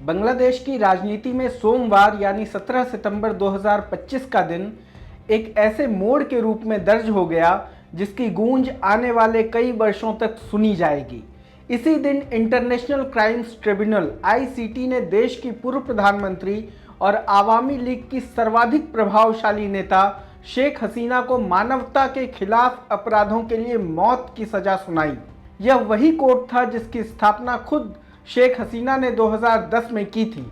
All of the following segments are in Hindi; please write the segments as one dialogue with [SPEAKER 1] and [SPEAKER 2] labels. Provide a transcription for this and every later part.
[SPEAKER 1] बांग्लादेश की राजनीति में सोमवार यानी 17 सितंबर 2025 का दिन एक ऐसे मोड़ के रूप में दर्ज हो गया जिसकी गूंज आने वाले कई वर्षों तक सुनी जाएगी। इसी दिन इंटरनेशनल क्राइम्स ट्रिब्यूनल आईसीटी ने देश की पूर्व प्रधानमंत्री और आवामी लीग की सर्वाधिक प्रभावशाली नेता शेख हसीना को मानवता के खिलाफ अपराधों के लिए मौत की सजा सुनाई। यह वही कोर्ट था जिसकी स्थापना खुद शेख हसीना ने 2010 में की थी,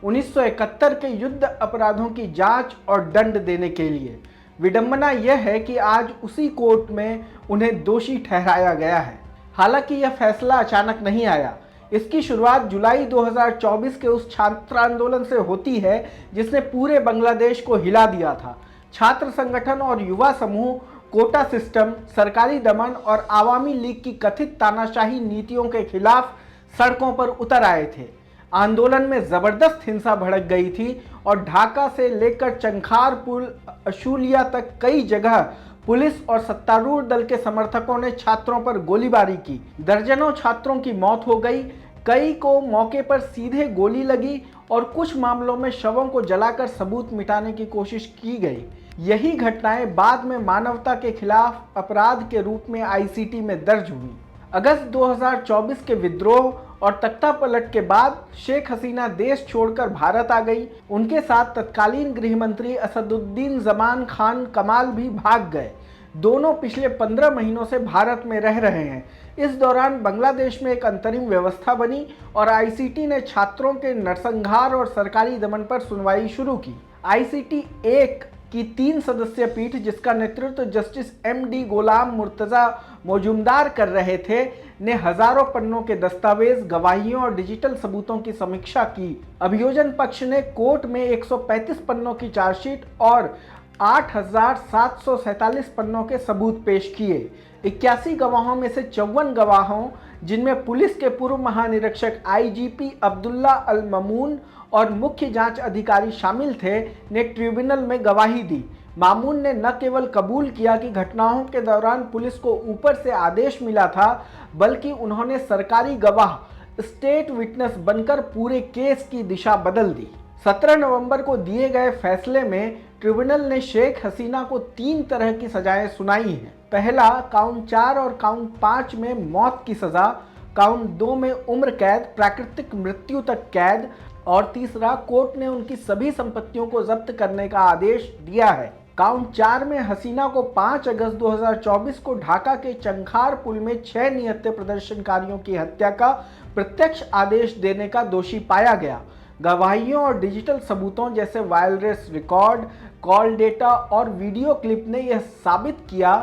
[SPEAKER 1] 1971 के युद्ध अपराधों की जांच और दंड देने के लिए। विडंबना यह है कि आज उसी कोर्ट में उन्हें दोषी ठहराया गया है। हालांकि यह फैसला अचानक नहीं आया। इसकी शुरुआत जुलाई 2024 के उस छात्र आंदोलन से होती है जिसने पूरे बांग्लादेश को हिला दिया था। छात्र संगठन और युवा समूह कोटा सिस्टम, सरकारी दमन और आवामी लीग की कथित तानाशाही नीतियों के खिलाफ सड़कों पर उतर आए थे। आंदोलन में जबरदस्त हिंसा भड़क गई थी और ढाका से लेकर चंखारपुल अशूलिया तक कई जगह पुलिस और सत्तारूढ़ दल के समर्थकों ने छात्रों पर गोलीबारी की। दर्जनों छात्रों की मौत हो गई, कई को मौके पर सीधे गोली लगी और कुछ मामलों में शवों को जलाकर सबूत मिटाने की कोशिश की गई। यही घटनाएं बाद में मानवता के खिलाफ अपराध के रूप में आईसीटी में दर्ज हुई। अगस्त 2024 के विद्रोह और तख्तापलट के बाद शेख हसीना देश छोड़कर भारत आ गई। उनके साथ तत्कालीन गृह मंत्री असदुद्दीन जमान खान कमाल भी भाग गए। दोनों पिछले 15 महीनों से भारत में रह रहे हैं। इस दौरान बांग्लादेश में एक अंतरिम व्यवस्था बनी और आईसीटी ने छात्रों के नरसंहार और सरकारी दमन पर सुनवाई शुरू की। आईसीटी 1 की 3 सदस्यीय पीठ, जिसका नेतृत्व जस्टिस एमडी गोलाम मुर्तजा मौजूमदार कर रहे थे, ने हजारों पन्नों के दस्तावेज, गवाहियों और डिजिटल सबूतों की समीक्षा की। अभियोजन पक्ष ने कोर्ट में 135 पन्नों की चार्जशीट और 8,747 पन्नों के सबूत पेश किए। 81 गवाहों में से 54 गवाहों, जिनमें पुलिस के पूर्व महानिरीक्षक आईजीपी अब्दुल्ला अल ममून और मुख्य जांच अधिकारी शामिल थे, ने ट्रिब्यूनल में गवाही दी। मामून ने न केवल कबूल किया कि घटनाओं के दौरान पुलिस को ऊपर से आदेश मिला था, बल्कि उन्होंने सरकारी गवाह, स्टेट विटनेस बनकर पूरे केस की दिशा बदल दी। 17 नवंबर को दिए गए फैसले में ट्रिब्यूनल ने शेख हसीना को 3 तरह की सजाएं सुनाई हैं। पहला, काउंट 4 और काउंट 5 में मौत की सजा, काउंट 2 में उम्र कैद, प्राकृतिक मृत्यु तक कैद और तीसरा, कोर्ट ने उनकी सभी संपत्तियों को जब्त करने का आदेश दिया है। काउंट 4 में हसीना को 5 अगस्त 2024 को ढाका के चंखारपुल में 6 निहत्थे प्रदर्शनकारियों की हत्या का प्रत्यक्ष आदेश देने का दोषी पाया गया। गवाहियों और डिजिटल सबूतों जैसे वायरलेस रिकॉर्ड, कॉल डेटा और वीडियो क्लिप ने यह साबित किया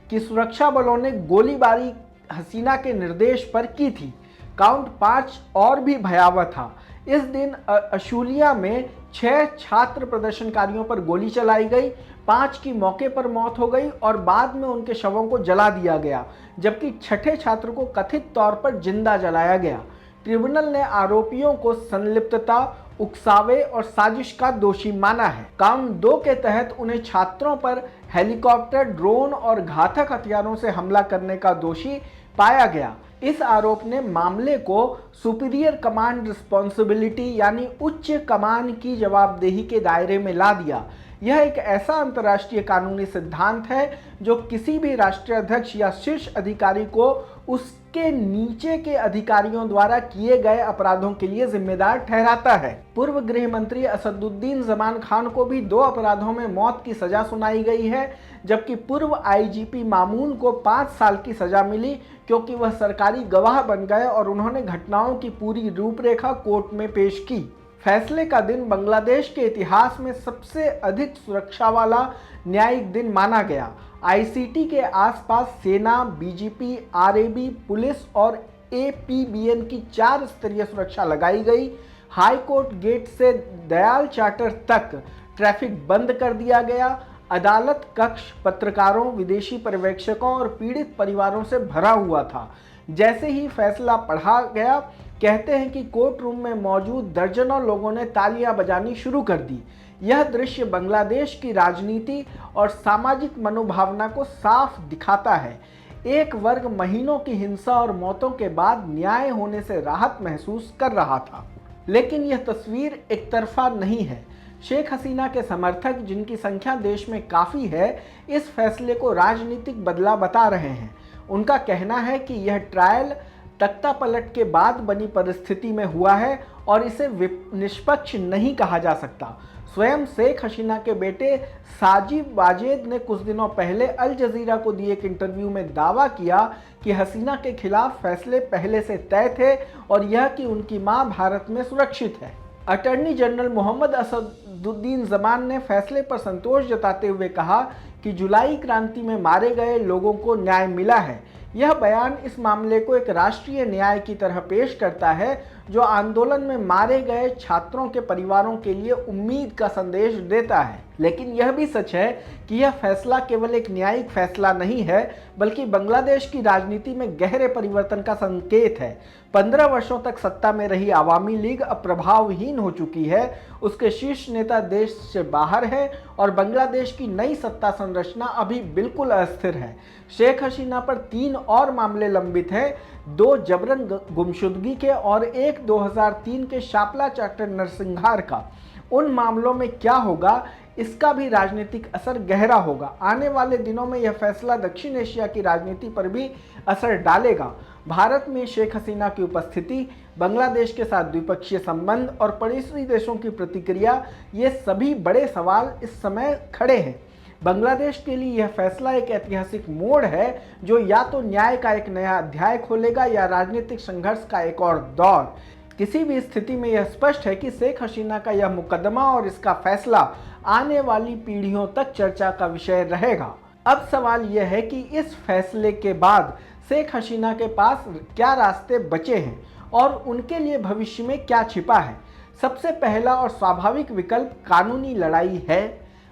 [SPEAKER 1] कि सुरक्षा बलों ने गोलीबारी हसीना के निर्देश पर की थी। काउंट 5 और भी भयावह था। इस दिन अशूलिया में 6 छात्र प्रदर्शनकारियों पर गोली चलाई गई, 5 की मौके पर मौत हो गई और बाद में उनके शवों को जला दिया गया, जबकि छठे छात्र को कथित तौर पर जिंदा जलाया गया। ट्रिब्यूनल ने आरोपियों को संलिप्तता, उकसावे और साजिश का दोषी माना है। काउंट 2 के तहत उन्हें छात्रों पर हेलीकॉप्टर, ड्रोन और घातक हथियारों से हमला करने का दोषी पाया गया। इस आरोप ने मामले को सुपीरियर कमांड रिस्पॉन्सिबिलिटी यानी उच्च कमान की जवाबदेही के दायरे में ला दिया। यह एक ऐसा अंतर्राष्ट्रीय कानूनी सिद्धांत है जो किसी भी राष्ट्राध्यक्ष या शीर्ष अधिकारी को उसके नीचे के अधिकारियों द्वारा किए गए अपराधों के लिए जिम्मेदार ठहराता है। पूर्व गृह मंत्री असदुद्दीन जमान खान को भी 2 अपराधों में मौत की सजा सुनाई गई है, जबकि पूर्व आईजीपी मामून को 5 साल की सजा मिली क्योंकि वह सरकारी गवाह बन गए और उन्होंने घटनाओं की पूरी रूपरेखा कोर्ट में पेश की। फैसले का दिन बांग्लादेश के इतिहास में सबसे अधिक सुरक्षा वाला न्यायिक दिन माना गया। आईसीटी के आसपास सेना, बीजीपी, आरएबी, पुलिस और एपीबीएन की 4 स्तरीय सुरक्षा लगाई गई। हाई कोर्ट गेट से दयाल चार्टर तक ट्रैफिक बंद कर दिया गया। अदालत कक्ष पत्रकारों, विदेशी पर्यवेक्षकों और पीड़ित परिवारों से भरा हुआ था। जैसे ही फैसला पढ़ा गया, कहते हैं कि कोर्ट रूम में मौजूद दर्जनों लोगों ने तालियां बजानी शुरू कर दी। यह दृश्य बांग्लादेश की राजनीति और सामाजिक मनोभावना को साफ दिखाता है। एक वर्ग महीनों की हिंसा और मौतों के बाद न्याय होने से राहत महसूस कर रहा था। लेकिन यह तस्वीर एक तरफा नहीं है। शेख हसीना के समर्थक, जिनकी संख्या देश में काफ़ी है, इस फैसले को राजनीतिक बदलाव बता रहे हैं। उनका कहना है कि यह ट्रायल तख्ता पलट के बाद बनी परिस्थिति में हुआ है और इसे निष्पक्ष नहीं कहा जा सकता। स्वयं शेख हसीना के बेटे साजिद वाजेद ने कुछ दिनों पहले अल जजीरा को दिए एक इंटरव्यू में दावा किया कि हसीना के खिलाफ फैसले पहले से तय थे और यह कि उनकी मां भारत में सुरक्षित है। अटॉर्नी जनरल मोहम्मद असदुद्दीन जमान ने फैसले पर संतोष जताते हुए कहा कि जुलाई क्रांति में मारे गए लोगों को न्याय मिला है। यह बयान इस मामले को एक राष्ट्रीय न्याय की तरह पेश करता है, जो आंदोलन में मारे गए छात्रों के परिवारों के लिए उम्मीद का संदेश देता है। लेकिन यह भी सच है कि यह फैसला केवल एक न्यायिक फैसला नहीं है, बल्कि बांग्लादेश की राजनीति में गहरे परिवर्तन का संकेत है। 15 वर्षों तक सत्ता में रही आवामी लीग अब प्रभावहीन हो चुकी है। उसके शीर्ष नेता देश से बाहर हैं और बांग्लादेश की नई सत्ता संरचना अभी बिल्कुल अस्थिर है। शेख हसीना पर 3 और मामले लंबित हैं, 2 जबरन गुमशुदगी के और एक 2003 के शापला चार्टर नरसिंहार का। उन मामलों में क्या होगा, इसका भी राजनीतिक असर गहरा होगा। आने वाले दिनों में यह फैसला दक्षिण एशिया की राजनीति पर भी असर डालेगा। भारत में शेख हसीना की उपस्थिति, बांग्लादेश के साथ द्विपक्षीय संबंध और पड़ोसी देशों की प्रतिक्रिया, ये सभी बड़े सवाल इस समय खड़े हैं। बांग्लादेश के लिए यह फैसला एक ऐतिहासिक मोड़ है, जो या तो न्याय का एक नया अध्याय खोलेगा या राजनीतिक संघर्ष का एक और दौर। किसी भी स्थिति में यह स्पष्ट है कि शेख हसीना का यह मुकदमा और इसका फैसला आने वाली पीढ़ियों तक चर्चा का विषय रहेगा। अब सवाल यह है कि इस फैसले के बाद शेख हसीना के पास क्या रास्ते बचे हैं और उनके लिए भविष्य में क्या छिपा है। सबसे पहला और स्वाभाविक विकल्प कानूनी लड़ाई है।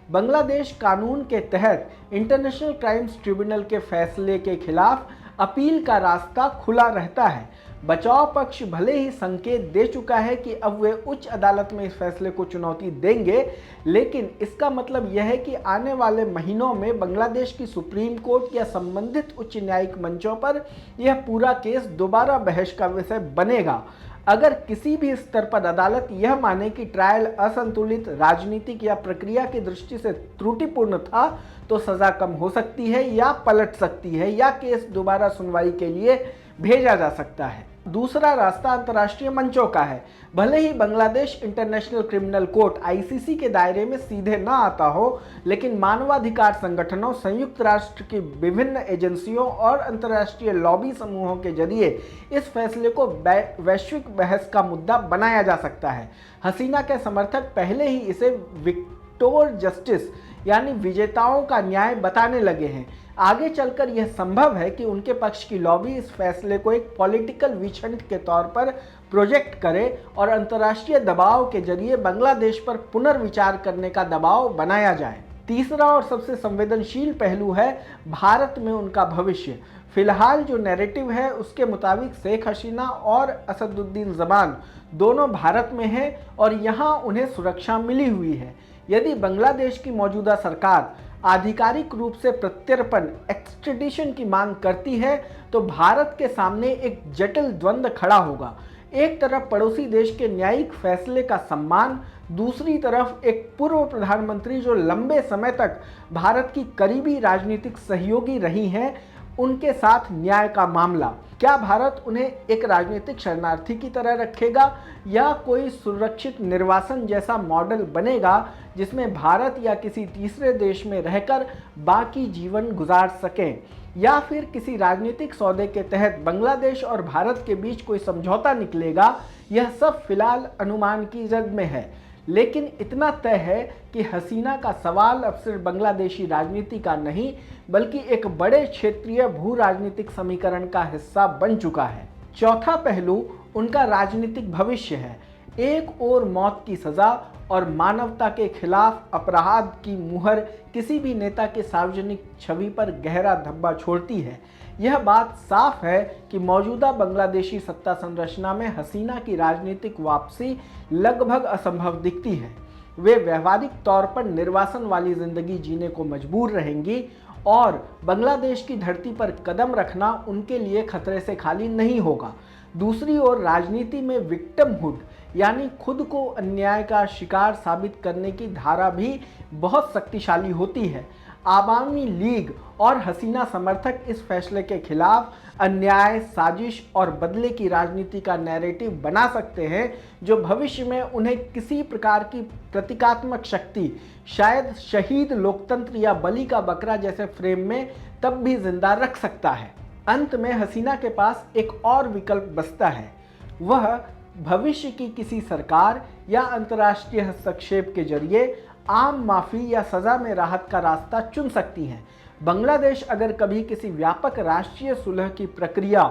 [SPEAKER 1] बांग्लादेश कानून के तहत इंटरनेशनल क्राइम्स ट्रिब्यूनल के फैसले के खिलाफ अपील का रास्ता खुला रहता है। बचाव पक्ष भले ही संकेत दे चुका है कि अब वे उच्च अदालत में इस फैसले को चुनौती देंगे, लेकिन इसका मतलब यह है कि आने वाले महीनों में बांग्लादेश की सुप्रीम कोर्ट या संबंधित उच्च न्यायिक मंचों पर यह पूरा केस दोबारा बहस का विषय बनेगा। अगर किसी भी स्तर पर अदालत यह माने कि ट्रायल असंतुलित, राजनीतिक या प्रक्रिया की दृष्टि से त्रुटिपूर्ण था, तो सजा कम हो सकती है या पलट सकती है या केस दोबारा सुनवाई के लिए भेजा जा सकता है। दूसरा रास्ता अंतर्राष्ट्रीय मंचों का है। भले ही Bangladesh international criminal court ICC के दायरे में सीधे ना आता हो, लेकिन मानवाधिकार संगठनों, संयुक्त राष्ट्र की विभिन्न एजेंसियों और अंतर्राष्ट्रीय लॉबी समूहों के जरिए इस फैसले को वैश्विक बहस का मुद्दा बनाया जा सकता है। हसीना के समर्थक पहले ही इसे विक्टोर जस्टिस यानी विजेताओं का न्याय बताने लगे हैं। आगे चलकर यह संभव है कि उनके पक्ष की लॉबी इस फैसले को एक पॉलिटिकल विच हंट के तौर पर प्रोजेक्ट करे और अंतर्राष्ट्रीय दबाव के जरिए बांग्लादेश पर पुनर्विचार करने का दबाव बनाया जाए। तीसरा और सबसे संवेदनशील पहलू है भारत में उनका भविष्य। फिलहाल जो नैरेटिव है उसके मुताबिक शेख हसीना और असदुद्दीन जमान दोनों भारत में हैं और यहाँ उन्हें सुरक्षा मिली हुई है। यदि बांग्लादेश की मौजूदा सरकार आधिकारिक रूप से प्रत्यर्पण एक्सट्रेडिशन की मांग करती है, तो भारत के सामने एक जटिल द्वंद्व खड़ा होगा। एक तरफ पड़ोसी देश के न्यायिक फैसले का सम्मान, दूसरी तरफ एक पूर्व प्रधानमंत्री जो लंबे समय तक भारत की करीबी राजनीतिक सहयोगी रही हैं, उनके साथ न्याय का मामला। क्या भारत उन्हें एक राजनीतिक शरणार्थी की तरह रखेगा या कोई सुरक्षित निर्वासन जैसा मॉडल बनेगा जिसमें भारत या किसी तीसरे देश में रहकर बाकी जीवन गुजार सकें, या फिर किसी राजनीतिक सौदे के तहत बांग्लादेश और भारत के बीच कोई समझौता निकलेगा? यह सब फिलहाल अनुमान की जद में है, लेकिन इतना तय है कि हसीना का सवाल अब सिर्फ बांग्लादेशी राजनीति का नहीं, बल्कि एक बड़े क्षेत्रीय भू राजनीतिक समीकरण का हिस्सा बन चुका है। चौथा पहलू उनका राजनीतिक भविष्य है। एक ओर मौत की सजा और मानवता के खिलाफ अपराध की मुहर किसी भी नेता के सार्वजनिक छवि पर गहरा धब्बा छोड़ती है। यह बात साफ है कि मौजूदा बांग्लादेशी सत्ता संरचना में हसीना की राजनीतिक वापसी लगभग असंभव दिखती है। वे व्यवहारिक तौर पर निर्वासन वाली जिंदगी जीने को मजबूर रहेंगी और बांग्लादेश की धरती पर कदम रखना उनके लिए खतरे से खाली नहीं होगा। दूसरी ओर राजनीति में विक्टिमहुड यानी खुद को अन्याय का शिकार साबित करने की धारा भी बहुत शक्तिशाली होती है। आवामी लीग और हसीना समर्थक इस फैसले के खिलाफ अन्याय, साजिश और बदले की राजनीति का नैरेटिव बना सकते हैं, जो भविष्य में उन्हें किसी प्रकार की प्रतीकात्मक शक्ति, शायद शहीद लोकतंत्र या बलि का बकरा जैसे फ्रेम में तब भी जिंदा रख सकता है। अंत में हसीना के पास एक और विकल्प बचता है, वह भविष्य की किसी सरकार या अंतर्राष्ट्रीय हस्तक्षेप के जरिए आम माफी या सजा में राहत का रास्ता चुन सकती हैं। बांग्लादेश अगर कभी किसी व्यापक राष्ट्रीय सुलह की प्रक्रिया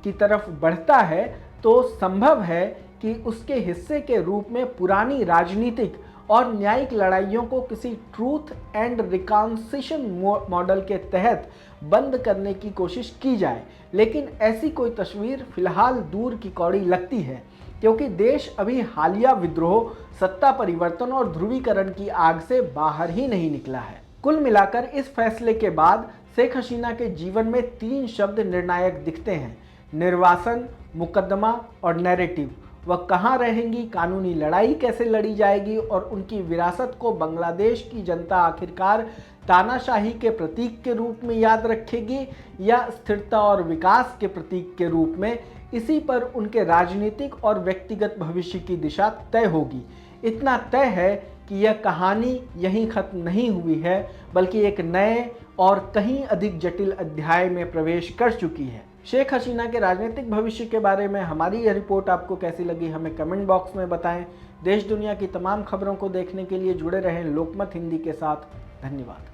[SPEAKER 1] की तरफ बढ़ता है तो संभव है कि उसके हिस्से के रूप में पुरानी राजनीतिक और न्यायिक लड़ाइयों को किसी ट्रूथ एंड रिकॉन्सिलिएशन मॉडल के तहत बंद करने की कोशिश की जाए। लेकिन ऐसी कोई तस्वीर फिलहाल दूर की कौड़ी लगती है, क्योंकि देश अभी हालिया विद्रोह, सत्ता परिवर्तन और ध्रुवीकरण की आग से बाहर ही नहीं निकला है। कुल मिलाकर इस फैसले के बाद शेख हसीना के जीवन में 3 शब्द निर्णायक दिखते हैं: निर्वासन, मुकदमा और नैरेटिव। वह कहाँ रहेंगी, कानूनी लड़ाई कैसे लड़ी जाएगी और उनकी विरासत को बांग्लादेश की जनता आखिरकार तानाशाही के प्रतीक के रूप में याद रखेगी या स्थिरता और विकास के प्रतीक के रूप में, इसी पर उनके राजनीतिक और व्यक्तिगत भविष्य की दिशा तय होगी। इतना तय है कि यह कहानी यहीं खत्म नहीं हुई है, बल्कि एक नए और कहीं अधिक जटिल अध्याय में प्रवेश कर चुकी है। शेख हसीना के राजनीतिक भविष्य के बारे में हमारी यह रिपोर्ट आपको कैसी लगी, हमें कमेंट बॉक्स में बताएं। देश दुनिया की तमाम खबरों को देखने के लिए जुड़े रहें लोकमत हिंदी के साथ। धन्यवाद।